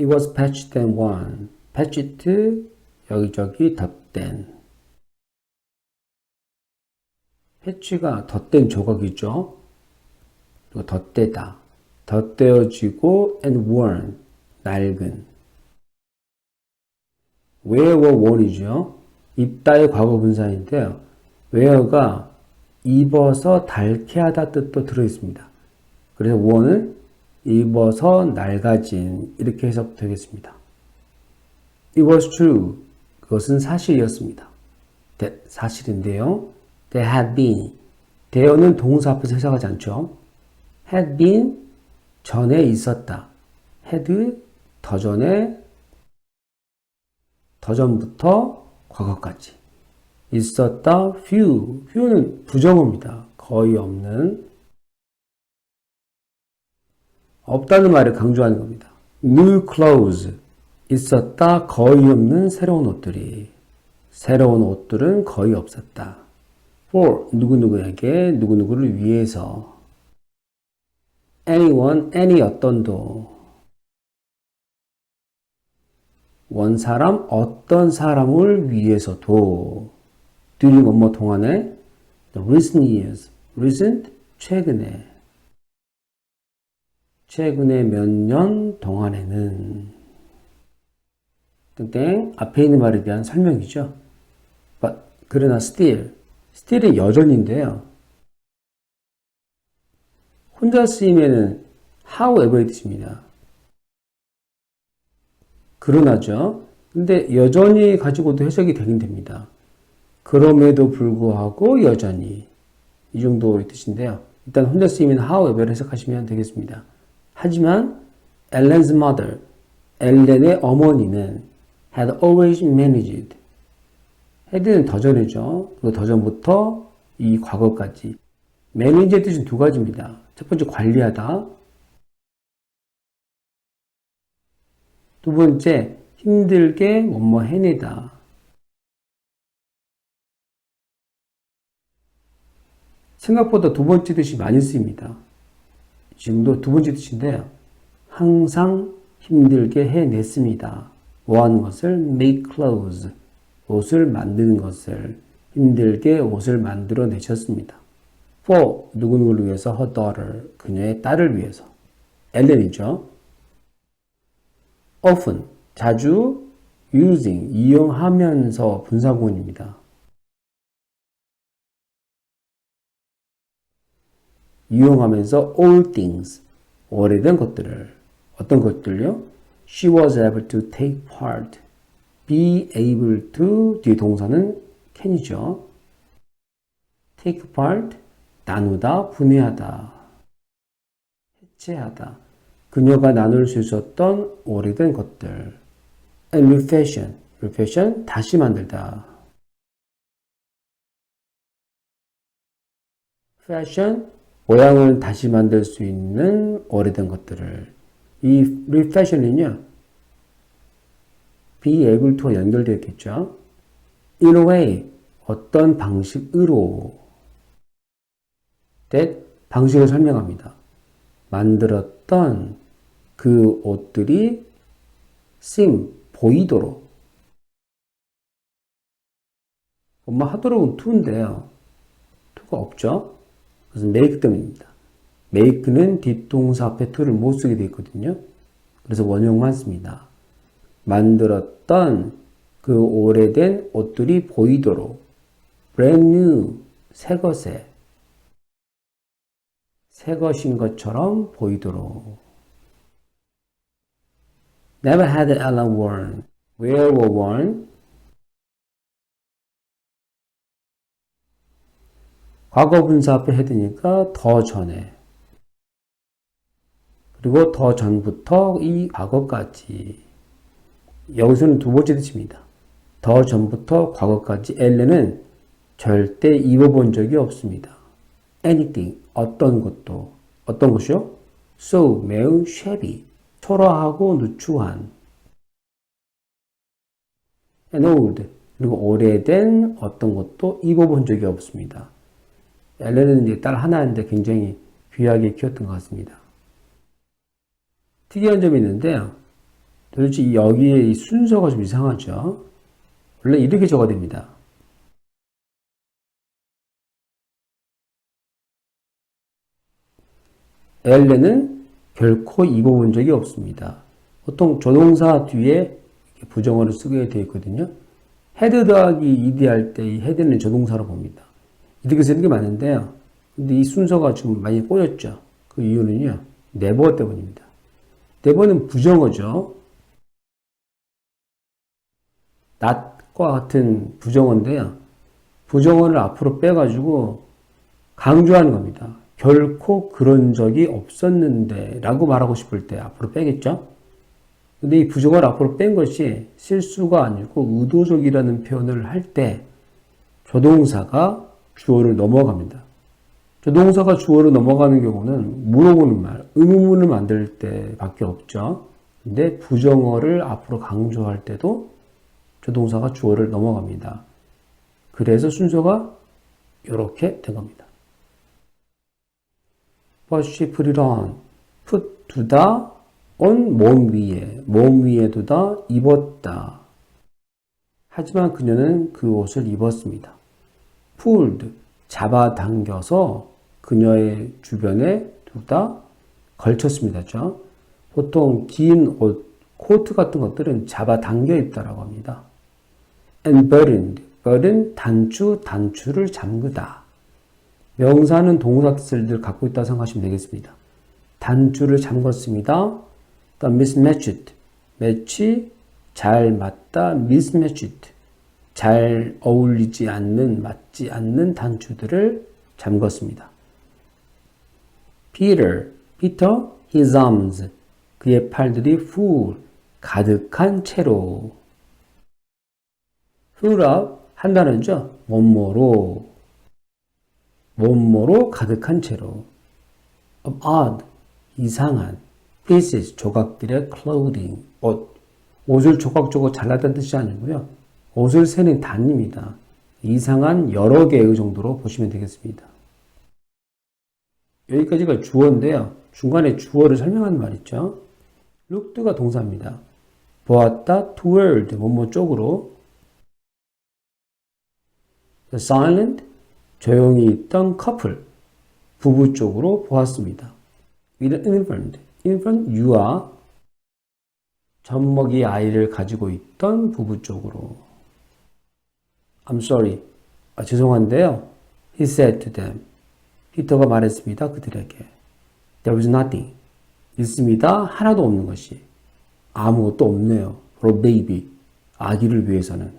It was patched and worn. patched, 여기저기 덧댄. 패치가 덧댄 조각이죠. 그리고 덧대다. 덧대어지고 and worn, 낡은. wear와 worn이죠. 입다의 과거 분사인데요. wear가 입어서 닳게 하다 뜻도 들어있습니다. 그래서 worn은 입어서 낡아진 이렇게 해석되겠습니다. It was true. 그것은 사실이었습니다. 사실인데요. There had been. there는 동사 앞에서 해석하지 않죠. had been 전에 있었다. had 더 전에 더 전부터 과거까지 있었다. few는 부정어입니다. 거의 없는 없다는 말을 강조하는 겁니다. new clothes 있었다. 거의 없는 새로운 옷들이 새로운 옷들은 거의 없었다. for 누구누구에게 누구누구를 위해서 anyone any 어떤도 원 사람 어떤 사람을 위해서도 during 뭐뭐 동안에 the recent years recent 최근에 몇 년 동안에는 땡땡 앞에 있는 말에 대한 설명이죠. But, 그러나 still은 여전인데요. 혼자 쓰이면은 however의 뜻입니다. 그러나죠. 근데 여전히 가지고도 해석이 되긴 됩니다. 그럼에도 불구하고 여전히 이 정도의 뜻인데요. 일단 혼자 쓰이면 however를 해석하시면 되겠습니다. 하지만 Ellen's mother, 엘렌의 어머니는 had always managed. had는 더 전이죠. 그리고 더 전부터 이 과거까지. manage의 뜻은 두 가지입니다. 첫 번째 관리하다. 두 번째 힘들게 뭐뭐 해내다. 생각보다 두 번째 뜻이 많이 쓰입니다. 지금도 두 번째 뜻인데요. 항상 힘들게 해냈습니다. 뭐 하는 것을? make clothes. 옷을 만드는 것을. 힘들게 옷을 만들어 내셨습니다. for 누구누구를 위해서 her daughter. 그녀의 딸을 위해서. 엘렌이죠. often 자주 using 이용하면서 분사구문입니다. 이용하면서 all things 오래된 것들을 어떤 것들요? She was able to take part. be able to 뒤에 동사는 can이죠. take part 나누다, 분해하다, 해체하다. 그녀가 나눌 수 있었던 오래된 것들. and refashion 다시 만들다. fashion 모양을 다시 만들 수 있는 오래된 것들을. 이 refashion은요, be able to와 연결되어 있겠죠. in a way, 어떤 방식으로. that, 방식을 설명합니다. 만들었던 그 옷들이 seem, 보이도록. 엄마 하도록은 to인데요. to가 없죠. 그래서 make 때문입니다. make는 뒷동사 앞에 to를 못 쓰게 되어 있거든요. 그래서 원형만 씁니다. 만들었던 그 오래된 옷들이 보이도록. brand new, 새 것에. 새 것인 것처럼 보이도록. Never had Ellen worn. Wear or worn. 과거 분사 앞에 head니까 더 전에. 그리고 더 전부터 이 과거까지. 여기서는 두 번째 뜻입니다. 더 전부터 과거까지 엘렌은 절대 입어본 적이 없습니다. anything, 어떤 것도. 어떤 것이요? so, 매우 shabby, 초라하고 누추한. and old, 그리고 오래된 어떤 것도 입어본 적이 없습니다. 엘렌은 이제 딸 하나인데 굉장히 귀하게 키웠던 것 같습니다. 특이한 점이 있는데요. 도대체 여기에 이 순서가 좀 이상하죠? 원래 이렇게 적어야 됩니다. 엘렌은 결코 입어본 적이 없습니다. 보통 조동사 뒤에 부정어를 쓰게 되어 있거든요. 헤드 더하기 ed 할 때 이 헤드는 조동사로 봅니다. 이렇게 쓰는 게 맞는데요. 근데 이 순서가 지금 많이 꼬였죠. 그 이유는요. 네버 때문입니다. 네버는 부정어죠. not과 같은 부정어인데요. 부정어를 앞으로 빼가지고 강조하는 겁니다. 결코 그런 적이 없었는데 라고 말하고 싶을 때 앞으로 빼겠죠? 근데 이 부정어를 앞으로 뺀 것이 실수가 아니고 의도적이라는 표현을 할 때 조동사가 주어를 넘어갑니다. 조동사가 주어로 넘어가는 경우는 물어보는 말, 의문문을 만들 때 밖에 없죠. 근데 부정어를 앞으로 강조할 때도 조동사가 주어를 넘어갑니다. 그래서 순서가 이렇게 된 겁니다. But she put it on. put 두다 on 몸 위에 두다 입었다. 하지만 그녀는 그 옷을 입었습니다. pulled 잡아당겨서 그녀의 주변에 두다 걸쳤습니다. 그렇죠? 보통 긴 옷, 코트 같은 것들은 잡아당겨 입다라고 합니다. and burdened, burden 단추를 잠그다. 명사는 동사 뜻을 갖고 있다고 생각하시면 되겠습니다. 단추를 잠궜습니다. The mismatched, match 잘 맞다, mismatched 잘 어울리지 않는, 맞지 않는 단추들을 잠궜습니다. Peter, his arms, 그의 팔들이 full, 가득한 채로. full up, 한다는죠. 뭐뭐로 가득한 채로. of odd, 이상한. pieces, 조각들의 clothing, 옷을 조각조각 잘랐다는 뜻이 아니고요. 옷을 세는 단입니다. 이상한 여러 개의 정도로 보시면 되겠습니다. 여기까지가 주어인데요. 중간에 주어를 설명하는 말 있죠. looked가 동사입니다. 보았다, toward, 뭐뭐 쪽으로. the silent, 조용히 있던 커플, 부부 쪽으로 보았습니다. with an infant, 유아, 젖먹이 아이를 가지고 있던 부부 쪽으로. I'm sorry. 죄송한데요. He said to them. 피터가 말했습니다. 그들에게. There was nothing. 있습니다. 하나도 없는 것이. 아무것도 없네요. For a baby. 아기를 위해서는.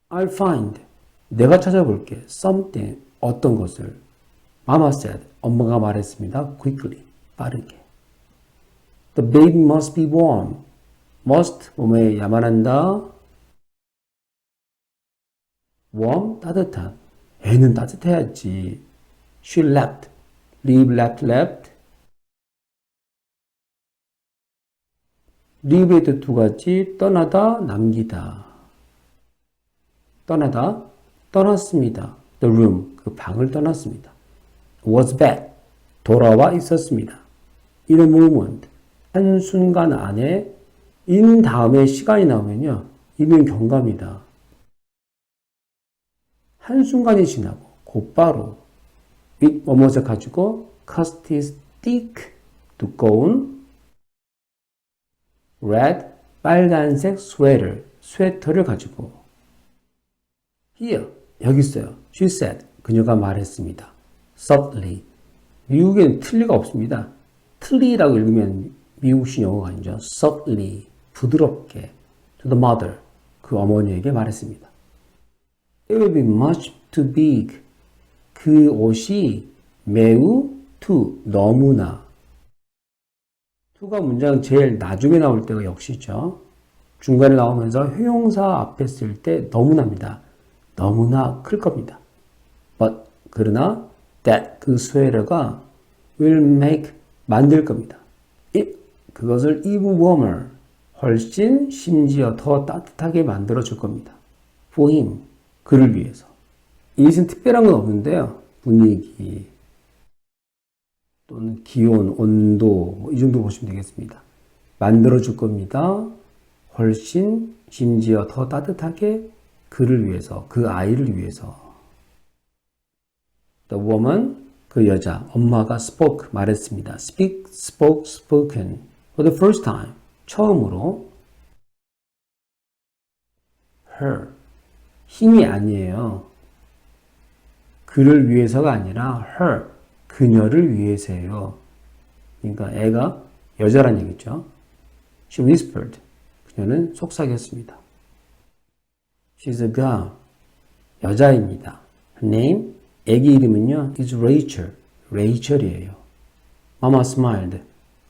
I'll find. 내가 찾아볼게. Something. 어떤 것을. Mama said. 엄마가 말했습니다. Quickly. 빠르게. The baby must be warm. must. 몸에 야만한다. warm. 따뜻한. 애는 따뜻해야지. She left. leave, left. leave의 뜻 두 가지. 떠나다, 남기다. 떠나다, 떠났습니다. The room. 그 방을 떠났습니다. was back. 돌아와 있었습니다. In a moment. 한순간 안에 in 다음에 시간이 나오면요. 이는 경감이다. 한순간이 지나고 곧바로 with 뭐뭐를 가지고 cast his thick 두꺼운 red 빨간색 스웨터를 가지고 here 여기 있어요. She said 그녀가 말했습니다. softly 미국엔 틀리가 없습니다. 틀리라고 읽으면 미국식 영어가 아니죠. softly 부드럽게 to the mother 그 어머니에게 말했습니다. It will be much too big. 그 옷이 매우 too 너무나 to가 문장 제일 나중에 나올 때가 역시죠. 중간에 나오면서 형용사 앞에 쓸 때 너무나입니다. 너무나 클 겁니다. But 그러나 that 그 스웨터가 will make 만들 겁니다. It 그것을 even warmer 훨씬 심지어 더 따뜻하게 만들어 줄 겁니다. For him 그를 위해서. 이것은 특별한 건 없는데요. 분위기 또는 기온, 온도 이 정도 보시면 되겠습니다. 만들어 줄 겁니다. 훨씬 심지어 더 따뜻하게 그를 위해서, 그 아이를 위해서. The woman, 그 여자, 엄마가 spoke, 말했습니다. speak, spoke, spoken. For the first time, 처음으로. her, 힘이 아니에요. 그를 위해서가 아니라 her, 그녀를 위해서예요. 그러니까 애가 여자란 얘기죠. She whispered. 그녀는 속삭였습니다. She's a girl. 여자입니다. Her name, 애기 이름은요, is Rachel. 레이첼이에요. Mama smiled.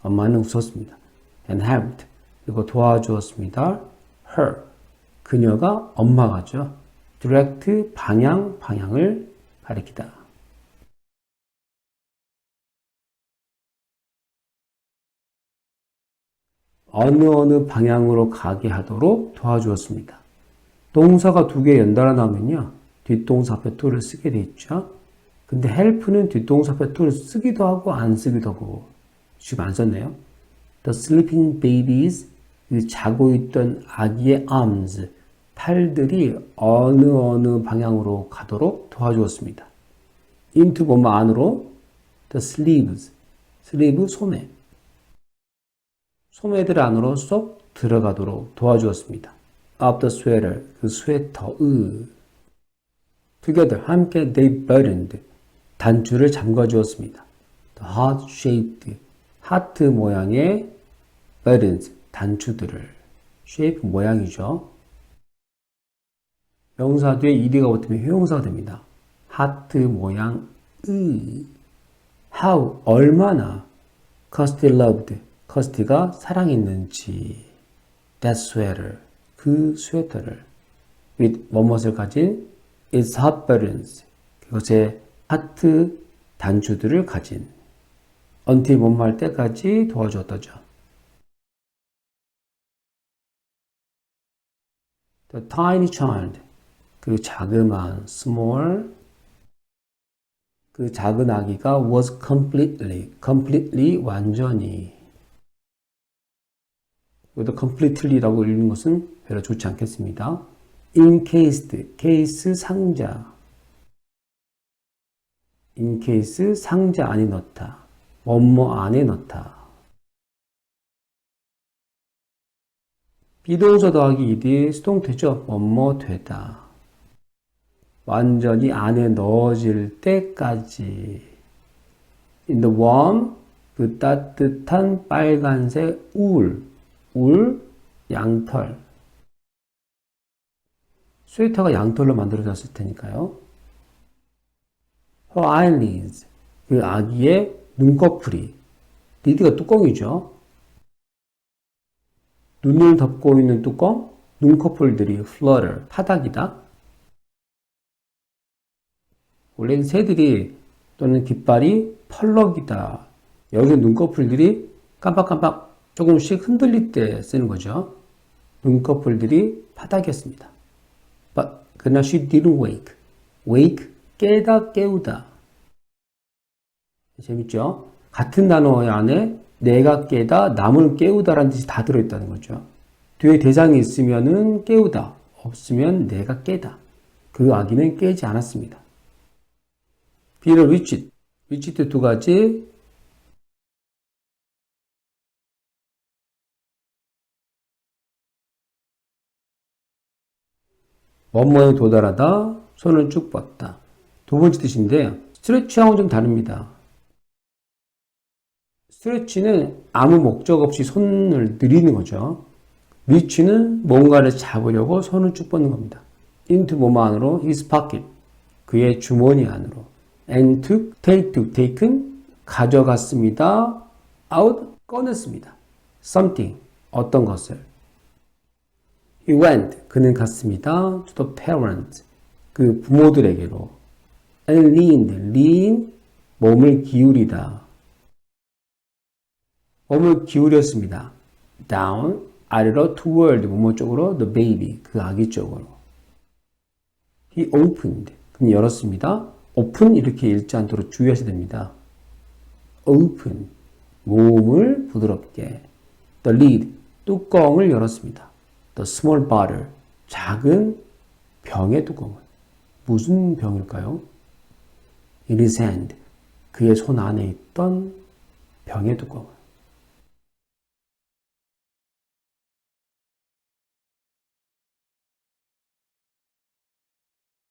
엄마는 웃었습니다. And helped. 그리고 도와주었습니다. Her. 그녀가 엄마가죠. Direct, 방향을 가리키다. 어느 방향으로 가게 하도록 도와주었습니다. 동사가 두 개 연달아 나오면요. 뒷동사 앞에 to를 쓰게 돼 있죠. 근데 help는 뒷동사 앞에 to를 쓰기도 하고 안 쓰기도 하고 지금 안 썼네요. The sleeping babies, 그 자고 있던 아기의 arms, 팔들이 어느 방향으로 가도록 도와주었습니다. into 뭐뭐 안으로 the sleeves, 슬리브 소매. 소매들 안으로 쏙 들어가도록 도와주었습니다. of the sweater, 그 스웨터의. together, 함께 they buttoned, 단추를 잠가 주었습니다. the heart-shaped, 하트 모양의 buttons, 단추들을. shape 모양이죠. 명사 뒤에 ed가 붙으면 형용사가 됩니다. 하트 모양의. how, 얼마나. Kirsty loved, 커스티가 사랑했는지. that sweater, 그 스웨터를. with 뭐뭇을 가진 its hot buttons, 그것의 하트 단추들을 가진. until 뭐뭐 할 때까지 도와주었다죠. the tiny child, 그 자그마한 small, 그 작은 아기가 was completely 완전히. 여기도 completely라고 읽는 것은 별로 좋지 않겠습니다. encased, case 상자. encase 상자 안에 넣다. 뭐뭐 안에 넣다. 비동사 더하기 ed 수동태죠. 뭐뭐 되다. 완전히 안에 넣어질 때까지. in the warm, 그 따뜻한 빨간색 울, 양털. 스웨터가 양털로 만들어졌을 테니까요. her eyelids, 그 아기의 눈꺼풀이. 리드가 뚜껑이죠. 눈을 덮고 있는 뚜껑, 눈꺼풀들이 flutter, 파닥이다. 원래는 새들이 또는 깃발이 펄럭이다. 여기 눈꺼풀들이 깜빡깜빡 조금씩 흔들릴 때 쓰는 거죠. 눈꺼풀들이 파닥이었습니다. 그러나 she didn't wake. wake, 깨우다. 재밌죠? 같은 단어 안에 내가 깨다, 남을 깨우다라는 뜻이 다 들어있다는 거죠. 뒤에 대상이 있으면은 깨우다, 없으면 내가 깨다. 그 아기는 깨지 않았습니다. Peter reached 두 가지. 뭐뭐에 도달하다, 손을 쭉 뻗다. 두 번째 뜻인데요. 스트레치하고는 좀 다릅니다. 스트레치는 아무 목적 없이 손을 늘리는 거죠. 리치는 뭔가를 잡으려고 손을 쭉 뻗는 겁니다. into 뭐뭐 안으로, his pocket, 그의 주머니 안으로. and took, taken, 가져갔습니다. out, 꺼냈습니다. something, 어떤 것을. He went, 그는 갔습니다. to the parent, 그 부모들에게로. and lean, 몸을 기울이다. 몸을 기울였습니다. down, 아래로 toward, 뭐뭐 쪽으로, the baby, 그 아기 쪽으로. He opened, 그는 열었습니다. open 이렇게 읽지 않도록 주의하셔야 됩니다. open, 몸을 부드럽게. the lid, 뚜껑을 열었습니다. The small bottle, 작은 병의 뚜껑을. 무슨 병일까요? In his hand, 그의 손 안에 있던 병의 뚜껑을.